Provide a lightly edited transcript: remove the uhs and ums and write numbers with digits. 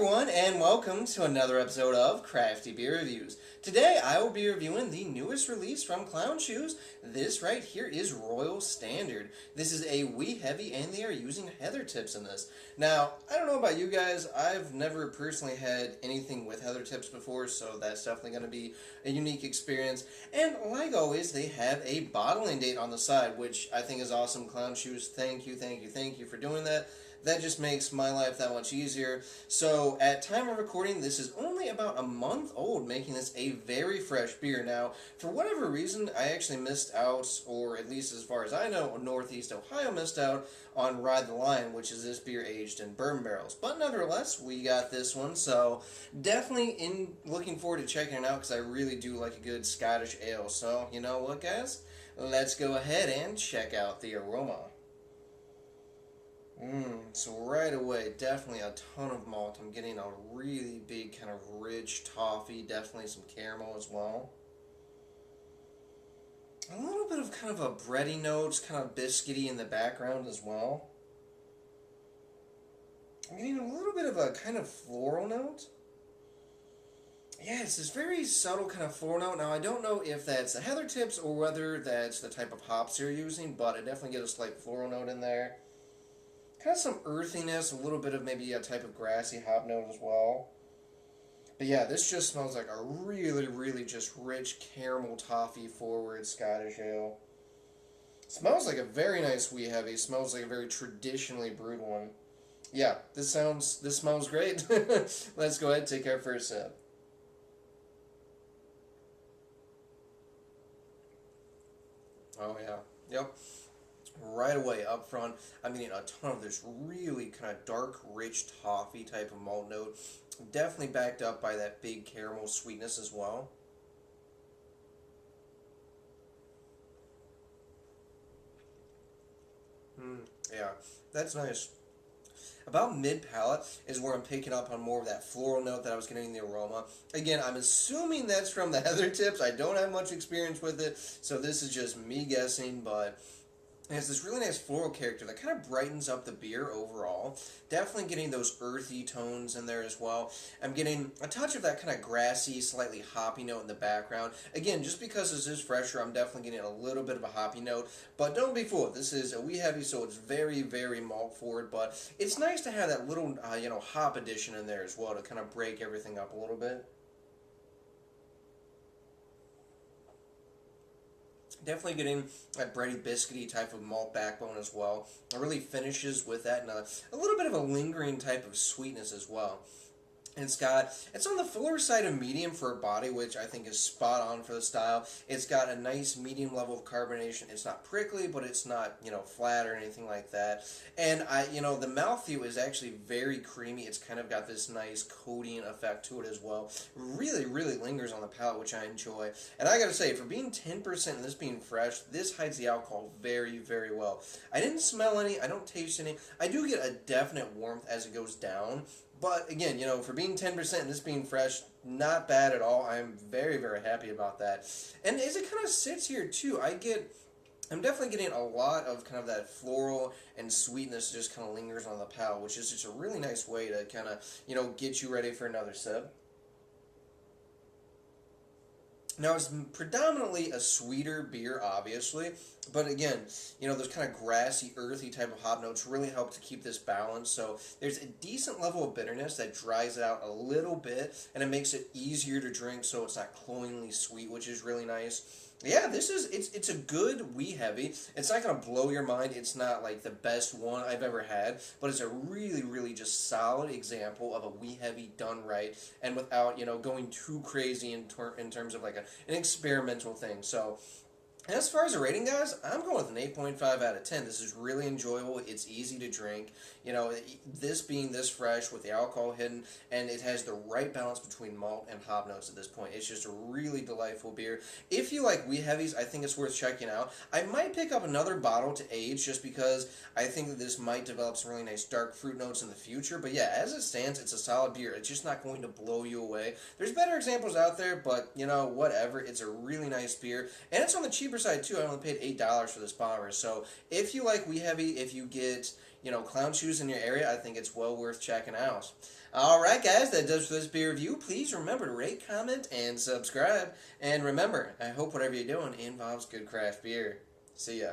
everyone, and welcome to another episode of Crafty Beer Reviews. Today I will be reviewing the newest release from Clown Shoes. This right here is Royal Standard. This is a wee heavy and they are using heather tips in this. Now, I don't know about you guys, I've never personally had anything with heather tips before, so that's definitely going to be a unique experience. And like always, they have a bottling date on the side, which I think is awesome. Clown Shoes, thank you for doing that. That just makes my life that much easier. So at time of recording, this is only about a month old, making this a very fresh beer. Now, for whatever reason, I actually missed out, or at least as far as I know, Northeast Ohio missed out on Ride the Line, which is this beer aged in bourbon barrels. But nevertheless, we got this one, so definitely looking forward to checking it out because I really do like a good Scottish ale. So, you know what, guys? Let's go ahead and check out the aroma. So right away, definitely a ton of malt. I'm getting a really big kind of rich toffee, definitely some caramel as well. A little bit of kind of a bready notes, kind of biscuity in the background as well. I'm getting a little bit of a kind of floral note. Yeah, it's this very subtle kind of floral note. Now, I don't know if that's the heather tips or whether that's the type of hops they're using, but I definitely get a slight floral note in there. Kind of some earthiness, a little bit of maybe a type of grassy hop note as well. But yeah, this just smells like a really just rich caramel toffee forward Scottish ale. Smells like a very nice wee heavy. Smells like a very traditionally brewed one. Yeah, this smells great. Let's go ahead and take our first sip. Oh yeah, yep. Right away up front, I'm getting a ton of this really kind of dark, rich toffee type of malt note. Definitely backed up by that big caramel sweetness as well. Yeah, that's nice. About mid-palate is where I'm picking up on more of that floral note that I was getting in the aroma. Again, I'm assuming that's from the heather tips. I don't have much experience with it, so this is just me guessing, but it has this really nice floral character that kind of brightens up the beer overall. Definitely getting those earthy tones in there as well. I'm getting a touch of that kind of grassy, slightly hoppy note in the background. Again, just because this is fresher, I'm definitely getting a little bit of a hoppy note. But don't be fooled. This is a wee heavy, so it's very malt forward. But it's nice to have that little, hop addition in there as well to kind of break everything up a little bit. Definitely getting that bready, biscuity type of malt backbone as well. It really finishes with that and a little bit of a lingering type of sweetness as well. And it's on the fuller side of medium for a body, which I think is spot on for the style. It's got a nice medium level of carbonation. It's not prickly, but it's not, flat or anything like that. And the mouthfeel is actually very creamy. It's kind of got this nice coating effect to it as well. Really lingers on the palate, which I enjoy. And I gotta say, for being 10% and this being fresh, this hides the alcohol very well. I didn't smell any. I don't taste any. I do get a definite warmth as it goes down. But again, for being 10% and this being fresh, not bad at all. I'm very happy about that. And as it kind of sits here too, I'm definitely getting a lot of kind of that floral and sweetness just kind of lingers on the palate, which is just a really nice way to kind of, get you ready for another sip. Now, it's predominantly a sweeter beer, obviously, but again, those kind of grassy, earthy type of hop notes really help to keep this balanced, so there's a decent level of bitterness that dries it out a little bit, and it makes it easier to drink so it's not cloyingly sweet, which is really nice. Yeah, it's a good wee heavy. It's not going to blow your mind. It's not like the best one I've ever had, but it's a really just solid example of a wee heavy done right and without, going too crazy in terms of like an experimental thing. So, as far as a rating goes, I'm going with an 8.5 out of 10. This is really enjoyable. It's easy to drink. This being this fresh with the alcohol hidden, and it has the right balance between malt and hop notes at this point. It's just a really delightful beer. If you like wee heavies, I think it's worth checking out. I might pick up another bottle to age just because I think that this might develop some really nice dark fruit notes in the future. But yeah, as it stands, it's a solid beer. It's just not going to blow you away. There's better examples out there, but, whatever. It's a really nice beer, and it's on the cheap cheaper side too. I only paid $8 for this bomber. So if you like Wee Heavy, if you get, clown shoes in your area, I think it's well worth checking out. All right, guys, that does for this beer review. Please remember to rate, comment, and subscribe. And remember, I hope whatever you're doing involves good craft beer. See ya.